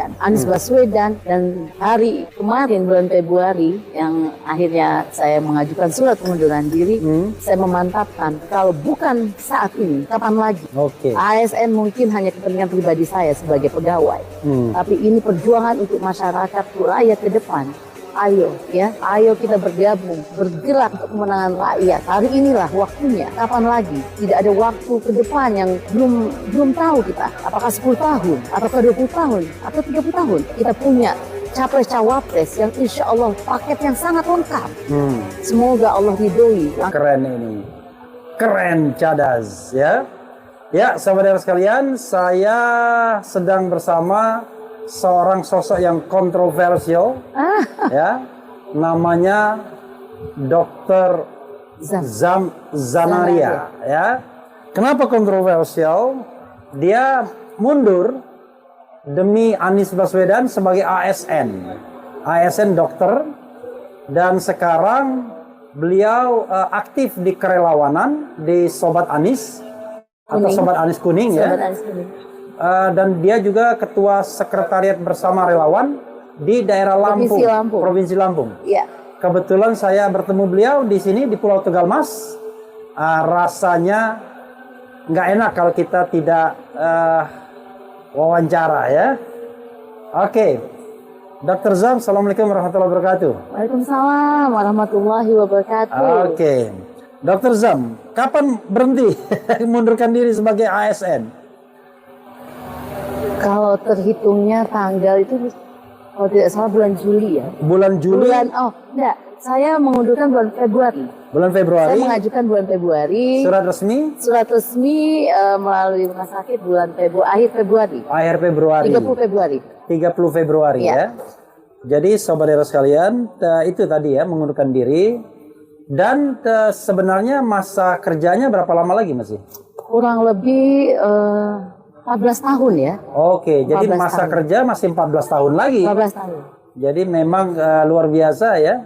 Baswedan. Anies Baswedan, dan hari kemarin bulan Februari yang akhirnya saya mengajukan surat pengunduran diri, saya memantapkan kalau bukan saat ini, kapan lagi? ASN mungkin hanya kepentingan pribadi saya sebagai pegawai, tapi ini perjuangan untuk masyarakat, untuk rakyat ke depan. Ayo ya, ayo kita bergabung, bergerak untuk kemenangan rakyat. Hari inilah waktunya. Kapan lagi? Tidak ada waktu ke depan yang belum tahu kita. Apakah 10 tahun, ataukah 20 tahun, atau 30 tahun. Kita punya capres-cawapres yang insya Allah paket yang sangat lengkap. Semoga Allah ridhoi. Keren ini. Keren cadas ya. Ya, saudara sekalian, saya sedang bersama seorang sosok yang kontroversial, ya, namanya Dr. Zanaria, ya. Kenapa kontroversial? Dia mundur demi Anies Baswedan sebagai ASN dokter, dan sekarang beliau aktif di kerelawanan di Sobat Anies atau Sobat Anies Kuning, Sobat ya. Anies Kuning. Dan dia juga ketua sekretariat bersama relawan di daerah Lampung, Provinsi Lampung. Ya. Kebetulan saya bertemu beliau di sini di Pulau Tegal Mas. Rasanya nggak enak kalau kita tidak wawancara ya. Oke, Dr. Zam, Assalamualaikum warahmatullahi wabarakatuh. Waalaikumsalam warahmatullahi wabarakatuh. Oke, Dr. Zam, kapan berhenti mundurkan diri sebagai ASN? Kalau terhitungnya tanggal itu, kalau tidak salah bulan Juli ya. Bulan Juli? Enggak. Saya mengundurkan bulan Februari. Bulan Februari? Saya mengajukan bulan Februari. Surat resmi? Surat resmi melalui rumah sakit bulan akhir Februari. Akhir Februari. 30 Februari. 30 Februari ya. Jadi saudara sekalian, itu tadi ya, mengundurkan diri. Dan sebenarnya masa kerjanya berapa lama lagi masih? Kurang lebih 14 tahun ya. Oke, jadi masa kerja masih 14 tahun lagi. 14 tahun. Jadi memang luar biasa ya.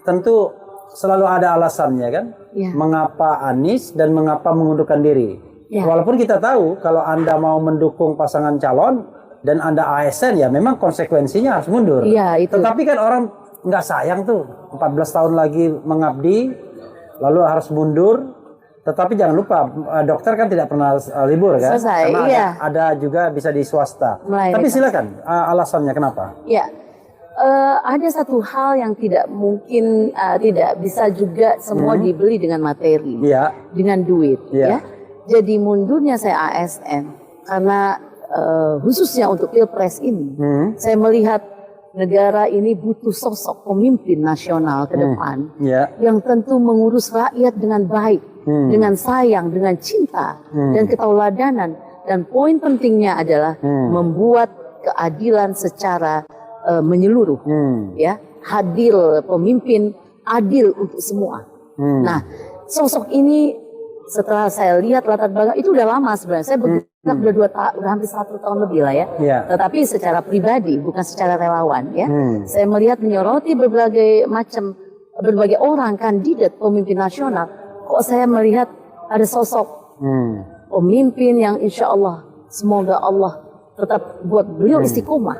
Tentu selalu ada alasannya kan. Ya. Mengapa Anies dan mengapa mengundurkan diri. Ya. Walaupun kita tahu kalau Anda mau mendukung pasangan calon dan Anda ASN, ya memang konsekuensinya harus mundur. Iya, itu. Tetapi kan orang nggak sayang tuh 14 tahun lagi mengabdi lalu harus mundur. Tetapi jangan lupa, dokter kan tidak pernah libur kan? Selesai, karena iya. ada juga bisa di swasta. Tapi silakan, alasannya kenapa? Ya, ada satu hal yang tidak mungkin, tidak bisa juga semua dibeli dengan materi, dengan duit. Ya. Jadi mundurnya saya ASN karena khususnya untuk Pilpres ini, saya melihat negara ini butuh sosok pemimpin nasional ke depan yang tentu mengurus rakyat dengan baik, dengan sayang, dengan cinta dan ketauladanan. Dan poin pentingnya adalah membuat keadilan secara menyeluruh, ya, hadir pemimpin adil untuk semua. Nah, sosok ini setelah saya lihat latar belakang itu udah lama sebenarnya. Saya udah hampir 1 tahun lebih lah ya. Tetapi secara pribadi, bukan secara relawan ya. Saya melihat menyoroti berbagai orang kandidat pemimpin nasional. Kok saya melihat ada sosok pemimpin yang insya Allah, semoga Allah tetap buat beliau istiqomah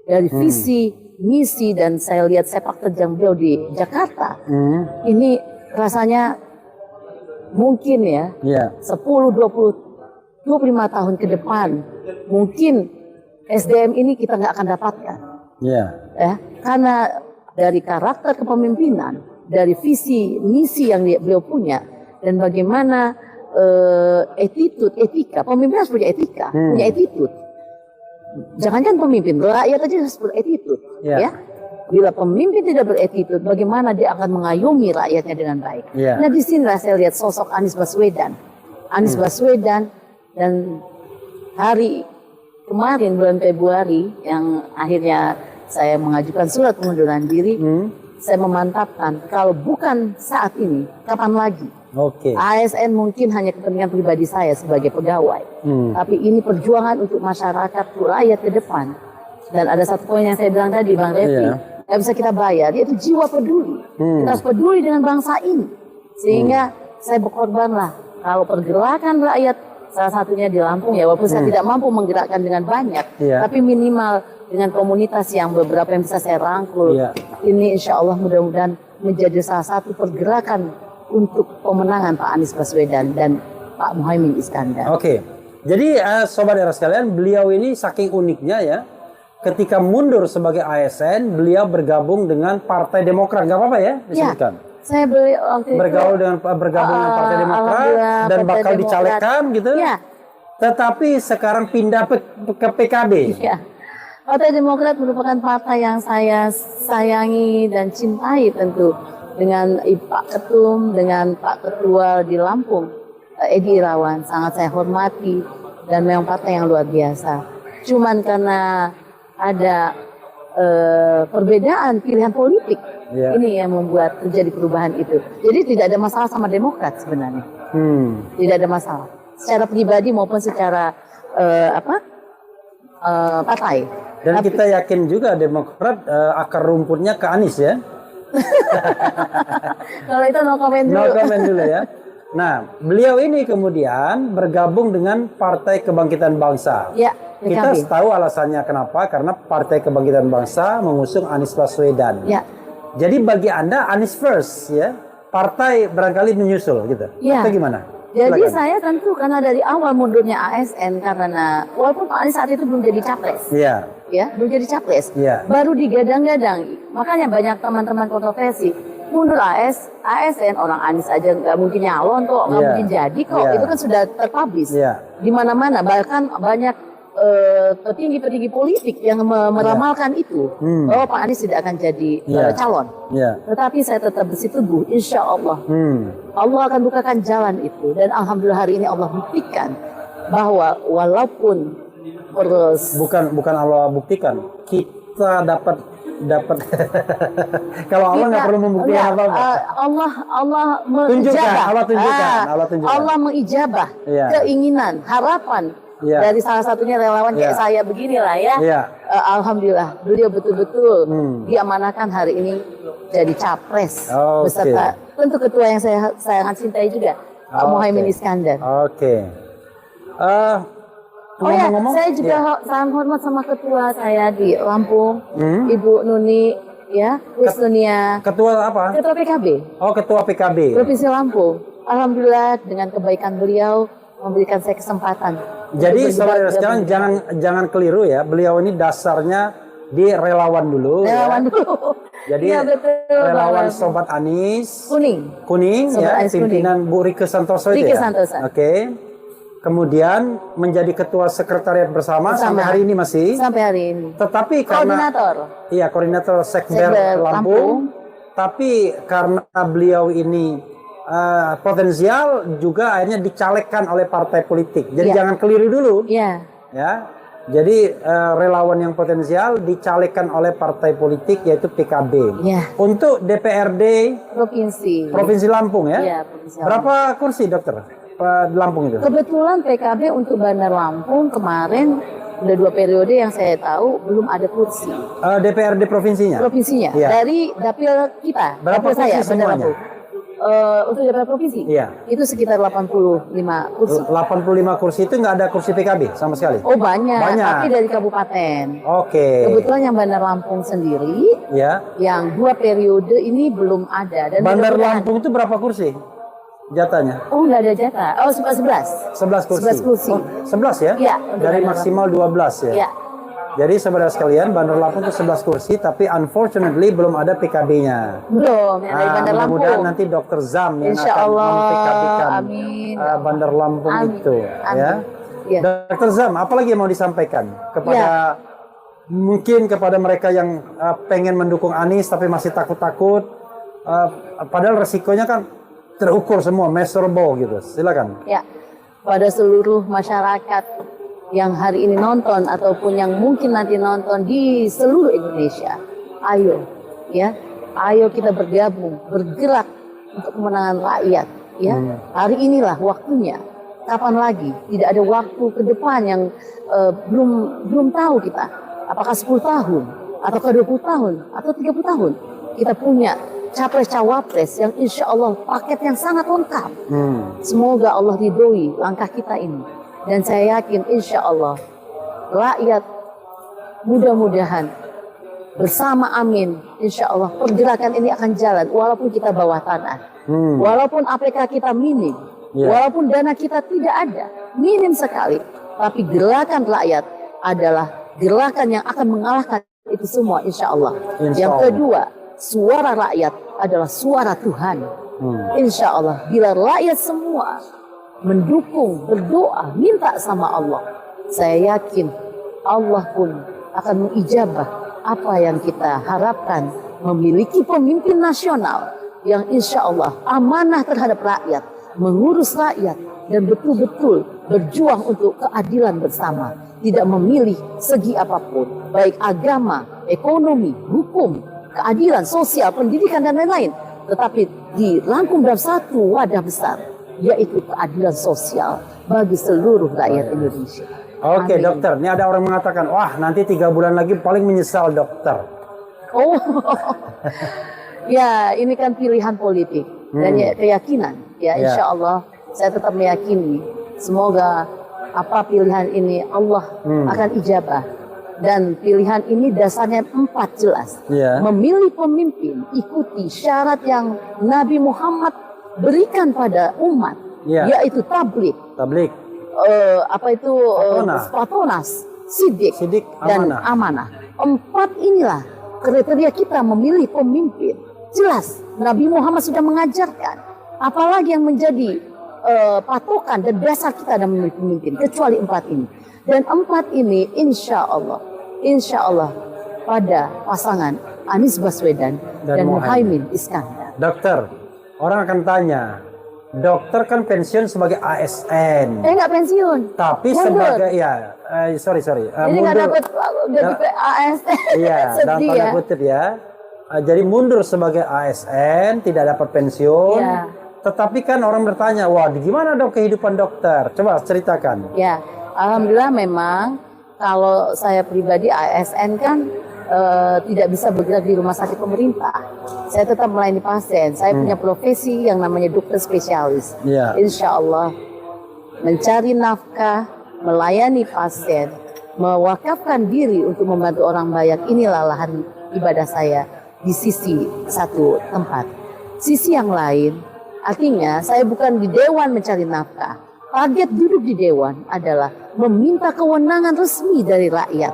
dari visi, misi, dan saya lihat sepak terjang beliau di Jakarta. Ini rasanya mungkin ya, 10, 20, 25 tahun ke depan, mungkin SDM ini kita nggak akan dapatkan. Ya, karena dari karakter kepemimpinan, dari visi, misi yang beliau punya, dan bagaimana etika, pemimpin harus punya etika, punya attitude. Jangan-jangan pemimpin, rakyat aja harus berattitude. Ya. Bila pemimpin tidak berattitude, bagaimana dia akan mengayomi rakyatnya dengan baik? Nah, di sinilah saya lihat sosok Anies Baswedan. Anies Baswedan, dan hari kemarin bulan Februari yang akhirnya saya mengajukan surat pengunduran diri, saya memantapkan kalau bukan saat ini, kapan lagi? ASN mungkin hanya kepentingan pribadi saya sebagai pegawai, tapi ini perjuangan untuk masyarakat, untuk rakyat ke depan. Dan ada satu poin yang saya bilang tadi, Bang Revi, nggak bisa kita bayar, yaitu jiwa peduli. Kita harus peduli dengan bangsa ini, sehingga saya berkorban lah. Kalau pergerakan rakyat salah satunya di Lampung ya, walaupun saya tidak mampu menggerakkan dengan banyak, tapi minimal dengan komunitas yang beberapa yang bisa saya rangkul, ini insya Allah mudah-mudahan menjadi salah satu pergerakan untuk pemenangan Pak Anies Baswedan dan Pak Muhaimin Iskandar. Oke, jadi sobat era sekalian, beliau ini saking uniknya ya, ketika mundur sebagai ASN, beliau bergabung dengan Partai Demokrat, nggak apa-apa ya disebutkan? Ya. Saya bergabung dengan Partai Demokrat dan bakal dicalekkan gitu. Ya. Tetapi sekarang pindah ke PKB. Ya. Partai Demokrat merupakan partai yang saya sayangi dan cintai tentu, dengan Pak Ketum, dengan Pak Ketua di Lampung, Edi Irawan, sangat saya hormati dan memang partai yang luar biasa. Cuman karena ada perbedaan pilihan politik. Ini yang membuat terjadi perubahan itu. Jadi tidak ada masalah sama Demokrat sebenarnya. Tidak ada masalah. Secara pribadi maupun secara partai. Dan kita yakin juga Demokrat akar rumputnya ke Anies ya. Kalau itu no comment dulu. No comment dulu ya. Nah, beliau ini kemudian bergabung dengan Partai Kebangkitan Bangsa. Ya, kita tahu alasannya kenapa, karena Partai Kebangkitan Bangsa mengusung Anies Baswedan. Ya. Jadi bagi Anda Anies first ya, partai barangkali menyusul gitu. Ya. Atau gimana? Jadi saya tentu karena dari awal mundurnya ASN karena walaupun Pak Anies saat itu belum jadi capres. Iya. Ya, belum jadi capres. Iya. Baru digadang-gadang. Makanya banyak teman-teman kontroversi. Mundur ASN, orang Anies aja nggak mungkin nyalon kok, nggak mungkin jadi kok. Itu kan sudah terpublish di mana-mana. Bahkan banyak petinggi-petinggi politik yang meramalkan itu bahwa Pak Anies tidak akan jadi calon. Tetapi saya tetap bersiteguh, insya Allah Allah akan bukakan jalan itu, dan alhamdulillah hari ini Allah buktikan bahwa walaupun bukan Allah buktikan, kita dapat kalau Allah nggak perlu membuktikan apa-apa. Allah mengijabah. Allah tunjukkan. Allah mengijabah keinginan, harapan dari salah satunya relawan kayak saya beginilah ya. Alhamdulillah beliau betul-betul diamanahkan hari ini jadi capres beserta tentu ketua yang saya sangat cintai juga, Pak Muhaimin Iskandar. Saya juga sangat hormat sama ketua saya di Lampung, Ibu Nuni, ya, Wisnunia. Ketua apa? Ketua PKB. Oh, ketua PKB. Provinsi Lampung. Alhamdulillah dengan kebaikan beliau memberikan saya kesempatan. Jadi saudara sekalian jangan keliru ya. Beliau ini dasarnya di relawan dulu. Relawan dulu. Jadi relawan Sobat Anies. Kuning ya, pimpinan Bu Rike Santoso itu ya. Oke. Kemudian menjadi ketua sekretariat bersama sampai hari ini masih. Sampai hari ini. Tetapi karena koordinator Sekber Lampung. Tapi karena beliau ini potensial juga akhirnya dicalekkan oleh partai politik. Jadi jangan keliru dulu. Ya. Jadi relawan yang potensial dicalekkan oleh partai politik yaitu PKB. Untuk DPRD Provinsi Lampung ya. Provinsi Lampung. Berapa kursi, Dokter? Di Lampung itu? Kebetulan PKB untuk Bandar Lampung kemarin udah 2 periode yang saya tahu belum ada kursi. DPRD provinsinya? Provinsinya. Dari dapil kita. Berapa dapil kursi saya, semuanya? Untuk DPR provinsi? Itu sekitar 85 kursi. 85 kursi itu nggak ada kursi PKB sama sekali? Oh banyak. Tapi dari kabupaten. Kebetulan yang Bandar Lampung sendiri, yang 2 periode ini belum ada. Dan Bandar Lampung itu berapa kursi? Jatahnya? Oh, nggak ada jatah. Oh, 11. 11 kursi. 11 kursi. Oh, 11 ya? Iya. Dari maksimal 12 ya? Iya. Jadi saudara sekalian, Bandar Lampung itu 11 kursi, tapi unfortunately belum ada PKB-nya. Belum, yang dari Bandar Lampung. Mudah-mudahan nanti Dr. Zam yang akan mem-PKB-kan Bandar Lampung itu. Ya. Dr. Zam, apalagi yang mau disampaikan kepada mungkin kepada mereka yang pengen mendukung Anies tapi masih takut-takut, padahal resikonya kan terukur semua, measurable gitu. Silakan. Ya, pada seluruh masyarakat yang hari ini nonton ataupun yang mungkin nanti nonton di seluruh Indonesia, ayo kita bergabung, bergerak untuk kemenangan rakyat. Ya, hari inilah waktunya. Kapan lagi? Tidak ada waktu ke depan yang belum tahu kita. Apakah 10 tahun, atau 20 tahun, atau 30 tahun? Kita punya capres-cawapres yang insya Allah paket yang sangat lengkap. Semoga Allah ridhoi langkah kita ini. Dan saya yakin insya Allah rakyat mudah-mudahan bersama amin, insya Allah pergerakan ini akan jalan walaupun kita bawah tanah, walaupun APK kita minim, walaupun dana kita tidak ada, minim sekali, tapi gerakan rakyat adalah gerakan yang akan mengalahkan itu semua insya Allah. Yang kedua, suara rakyat adalah suara Tuhan. Insya Allah bila rakyat semua mendukung, berdoa, minta sama Allah, saya yakin Allah pun akan mengijabah apa yang kita harapkan, memiliki pemimpin nasional yang insya Allah amanah terhadap rakyat, mengurus rakyat, dan betul-betul berjuang untuk keadilan bersama, tidak memilih segi apapun, baik agama, ekonomi, hukum, keadilan, sosial, pendidikan, dan lain-lain, tetapi dirangkum dalam satu wadah besar, yaitu keadilan sosial bagi seluruh rakyat Indonesia. Oke, dokter, ini ada orang mengatakan, wah nanti 3 bulan lagi paling menyesal dokter. Oh, ya ini kan pilihan politik dan ya, keyakinan. Ya insya Allah saya tetap meyakini semoga apa pilihan ini Allah akan ijabah. Dan pilihan ini dasarnya 4 jelas. Memilih pemimpin, ikuti syarat yang Nabi Muhammad berikan pada umat, yaitu tabligh. Patonas, sidik, dan amanah. 4 inilah kriteria kita memilih pemimpin. Jelas Nabi Muhammad sudah mengajarkan. Apalagi yang menjadi patokan dan dasar kita dalam memilih pemimpin kecuali 4 ini. Dan 4 ini insya Allah pada pasangan Anies Baswedan dan Muhaimin Iskandar. Dokter, orang akan tanya, dokter kan pensiun sebagai ASN. Nggak pensiun. Tapi sebagai sorry. Jadi nggak dapat jadi ASN. Iya, dalam tanda kutip ya. Jadi mundur sebagai ASN, tidak dapat pensiun. Tetapi kan orang bertanya, wah gimana dong kehidupan dokter? Coba ceritakan. Ya, alhamdulillah memang kalau saya pribadi ASN kan tidak bisa bergerak di rumah sakit pemerintah. Saya tetap melayani pasien. Saya punya profesi yang namanya dokter spesialis. Insya Allah mencari nafkah, melayani pasien, mewakafkan diri untuk membantu orang banyak. Inilah lahan ibadah saya di sisi satu tempat. Sisi yang lain, artinya saya bukan di dewan mencari nafkah. Target duduk di dewan adalah meminta kewenangan resmi dari rakyat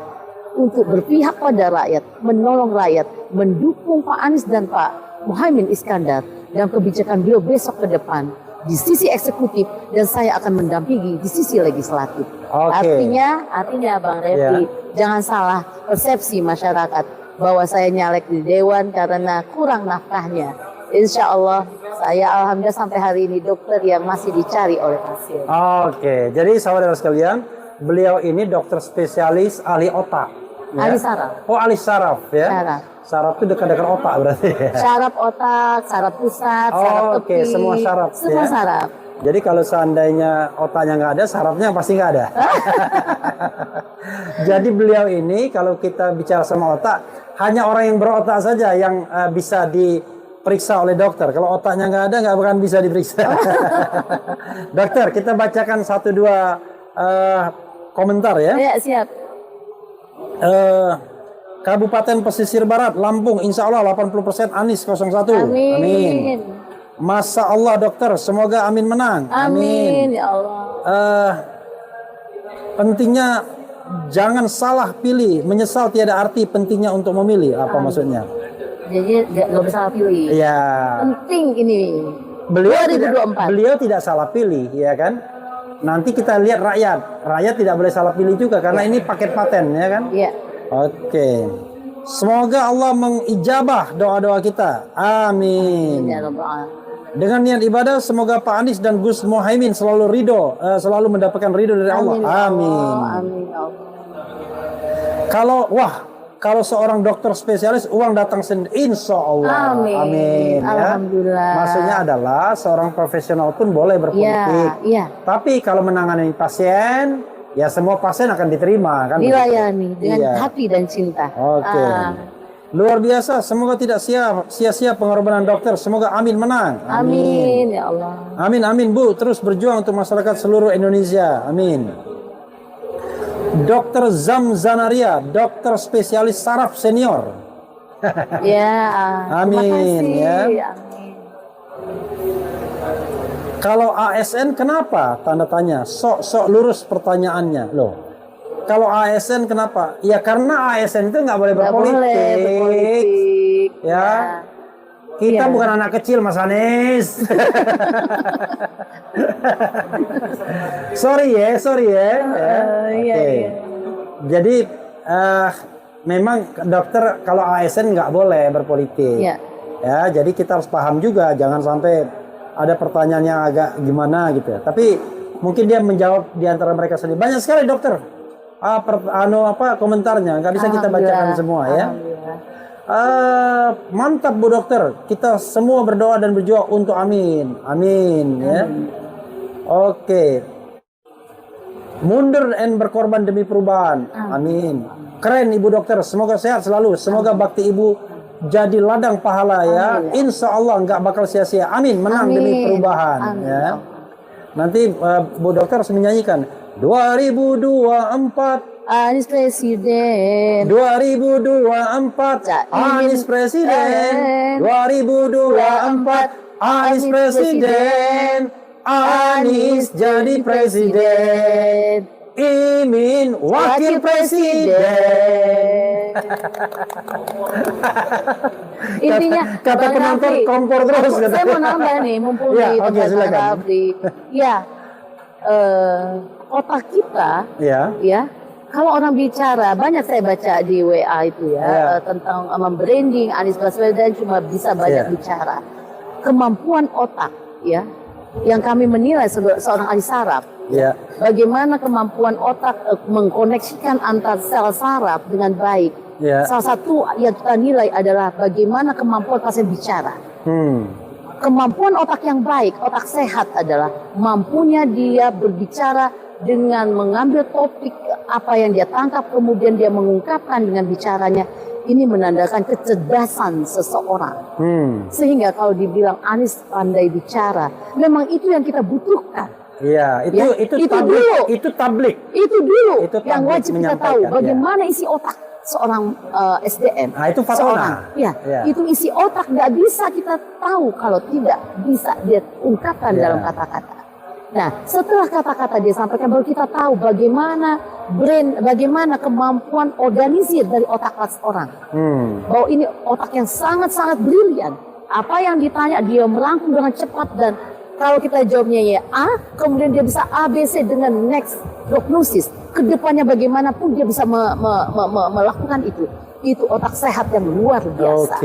untuk berpihak pada rakyat, menolong rakyat, mendukung Pak Anies dan Pak Muhaimin Iskandar dalam kebijakan beliau besok ke depan di sisi eksekutif, dan saya akan mendampingi di sisi legislatif. Artinya Bang Refli, jangan salah persepsi masyarakat bahwa saya nyalek di dewan karena kurang nafkahnya. Insya Allah saya alhamdulillah sampai hari ini dokter yang masih dicari oleh pasien. Jadi saudara sekalian, beliau ini dokter spesialis ahli otak. Ahli saraf. Oh, ahli saraf ya. Saraf itu dekat-dekat otak berarti. Saraf otak, saraf pusat, saraf tepi. Semua saraf. Semua saraf. Jadi kalau seandainya otaknya nggak ada, sarafnya pasti nggak ada. Jadi beliau ini kalau kita bicara sama otak, hanya orang yang berotak saja yang bisa diperiksa oleh dokter. Kalau otaknya nggak ada, nggak akan bisa diperiksa. Dokter, kita bacakan 1-2 komentar ya. Ya, siap. Kabupaten Pesisir Barat, Lampung, insya Allah 80% Anies 01. Amin. Masya Allah dokter, semoga Amin menang. Amin. Ya Allah. Pentingnya jangan salah pilih, menyesal tiada arti, pentingnya untuk memilih. Apa maksudnya? Jadi nggak bisa salah pilih. Iya. Penting ini. Beliau tidak salah pilih, ya kan? Nanti kita lihat rakyat tidak boleh salah pilih juga karena ini paket paten, ya kan? Iya. Oke. Semoga Allah mengijabah doa-doa kita. Amin. Dengan niat ibadah, semoga Pak Anies dan Gus Muhaimin selalu selalu mendapatkan ridho dari Allah. Amin. Amin. Kalau seorang dokter spesialis uang datang sendiri, insya Allah. Amin. Ya. Alhamdulillah. Maksudnya adalah seorang profesional pun boleh berpolitik. Tapi kalau menangani pasien, ya semua pasien akan diterima kan? Dilayani dengan hati dan cinta. Luar biasa, semoga tidak sia-sia pengorbanan dokter. Semoga Amin menang. Amin ya Allah. Amin, amin Bu. Terus berjuang untuk masyarakat seluruh Indonesia. Amin. Dokter Zam Zanaria, dokter spesialis saraf senior. Ya, amin ya. Amin. Kalau ASN kenapa? Tanda tanya. Sok lurus pertanyaannya loh. Kalau ASN kenapa? Ya karena ASN itu nggak boleh berpolitik. Ya. Kita bukan anak kecil, Mas Anies. sorry ya. Okay. Jadi memang dokter kalau ASN nggak boleh berpolitik. Ya, jadi kita harus paham juga, jangan sampai ada pertanyaan yang agak gimana gitu ya. Tapi mungkin dia menjawab di antara mereka sendiri. Banyak sekali dokter. Komentarnya nggak bisa kita bacakan semua ya. Mantap Bu Dokter, kita semua berdoa dan berjuang untuk amin ya. Oke. Mundur dan berkorban demi perubahan, amin. Keren Ibu Dokter, semoga sehat selalu, semoga bakti Ibu jadi ladang pahala ya. Insya Allah nggak bakal sia-sia, amin. Menang demi perubahan ya. Nanti Bu Dokter harus menyanyikan 2024 Anies Presiden 2024 Anies Presiden 2024 Anies Presiden Anies jadi presiden Imin wakil presiden. Intinya kata penonton kompor terus. Saya mau nambah nih, mumpung di tempat Rafli. Ya, otak kita, ya. Kalau orang bicara, banyak saya baca di WA itu ya, tentang membranding Anies Baswedan cuma bisa banyak bicara. Kemampuan otak, ya, yang kami menilai seorang ahli saraf. Bagaimana kemampuan otak mengkoneksikan antar sel saraf dengan baik. Salah satu yang kita nilai adalah bagaimana kemampuan pasien bicara. Kemampuan otak yang baik, otak sehat adalah mampunya dia berbicara dengan mengambil topik apa yang dia tangkap, kemudian dia mengungkapkan dengan bicaranya. Ini menandakan kecerdasan seseorang. Sehingga kalau dibilang Anies pandai bicara, memang itu yang kita butuhkan. Iya, itu tablik. Itu dulu yang wajib kita tahu. Bagaimana isi otak seorang SDM. Nah, itu fatona. Itu isi otak nggak bisa kita tahu kalau tidak bisa dia ungkapkan dalam kata-kata. Nah, setelah kata-kata dia sampaikan, baru kita tahu bagaimana kemampuan organisir dari otak seseorang. Bahwa ini otak yang sangat-sangat brilian. Apa yang ditanya dia merangkum dengan cepat, dan kalau kita jawabnya ya A, kemudian dia bisa A, B, C dengan next prognosis. Kedepannya bagaimanapun dia bisa melakukan itu. Itu otak sehat yang luar biasa.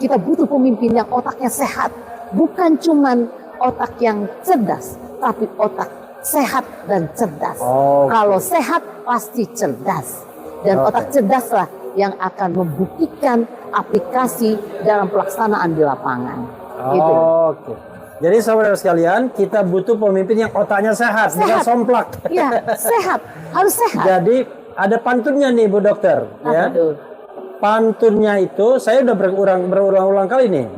Kita butuh pemimpin yang otaknya sehat. Bukan cuman otak yang cerdas, tapi otak sehat dan cerdas. Kalau sehat pasti cerdas. Dan otak cerdaslah yang akan membuktikan aplikasi dalam pelaksanaan di lapangan. Gitu. Jadi saudara sekalian, kita butuh pemimpin yang otaknya sehat. Bukan somplak. Iya, sehat. Harus sehat. Jadi ada pantunnya nih Bu Dokter. Pantunnya itu saya udah berulang-ulang kali nih.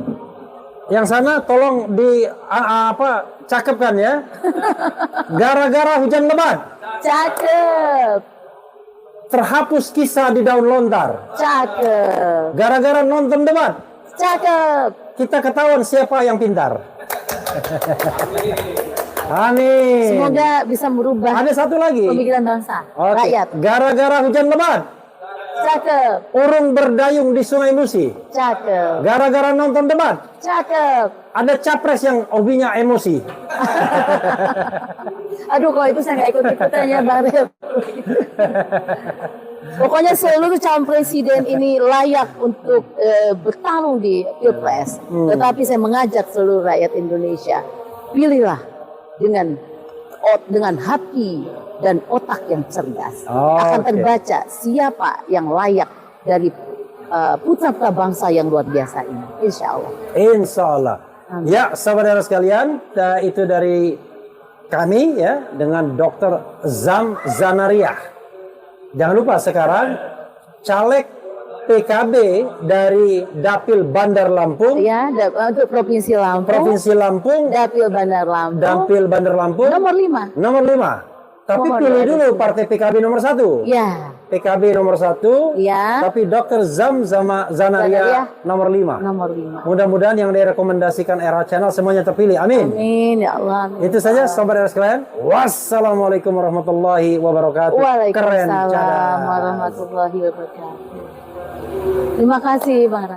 Yang sana tolong cakepkan ya. Gara-gara hujan lebat. Cakep. Terhapus kisah di daun lontar. Cakep. Gara-gara nonton debat. Cakep. Kita ketahuan siapa yang pintar. Amin. Semoga bisa merubah. Ada satu lagi. Pemikiran bangsa. Rakyat. Gara-gara hujan lebat. Cakep. Urung berdayung di Sungai Musi. Cakep. Gara-gara nonton debat. Cakep. Ada capres yang hobinya emosi. Aduh, kalau itu saya nggak ikut-ikutan ya Bang Rel. Pokoknya seluruh calon presiden ini layak untuk bertarung di Pilpres. Tetapi saya mengajak seluruh rakyat Indonesia, pilihlah dengan hati dan otak yang cerdas. Akan terbaca siapa yang layak dari putra bangsa yang luar biasa ini. Insya Allah. Insya Allah. Ya, saudara sekalian, itu dari kami ya dengan Dr. Zam Zanariah. Jangan lupa sekarang caleg PKB dari Dapil Bandar Lampung. Ya, untuk Provinsi Lampung. Provinsi Lampung. Dapil Bandar Lampung. Dapil Bandar Lampung. Nomor 5. Nomor 5. Tapi pilih dulu partai PKB nomor 1. Ya. PKB nomor 1. Ya. Tapi Dr. Zanaria nomor 5. Nomor 5. Mudah-mudahan yang direkomendasikan Era Channel semuanya terpilih. Amin. Amin ya Allah. Amin. Itu saja sobat Era sekalian. Wassalamualaikum warahmatullahi wabarakatuh. Waalaikumsalam warahmatullahi wabarakatuh. Terima kasih Bang.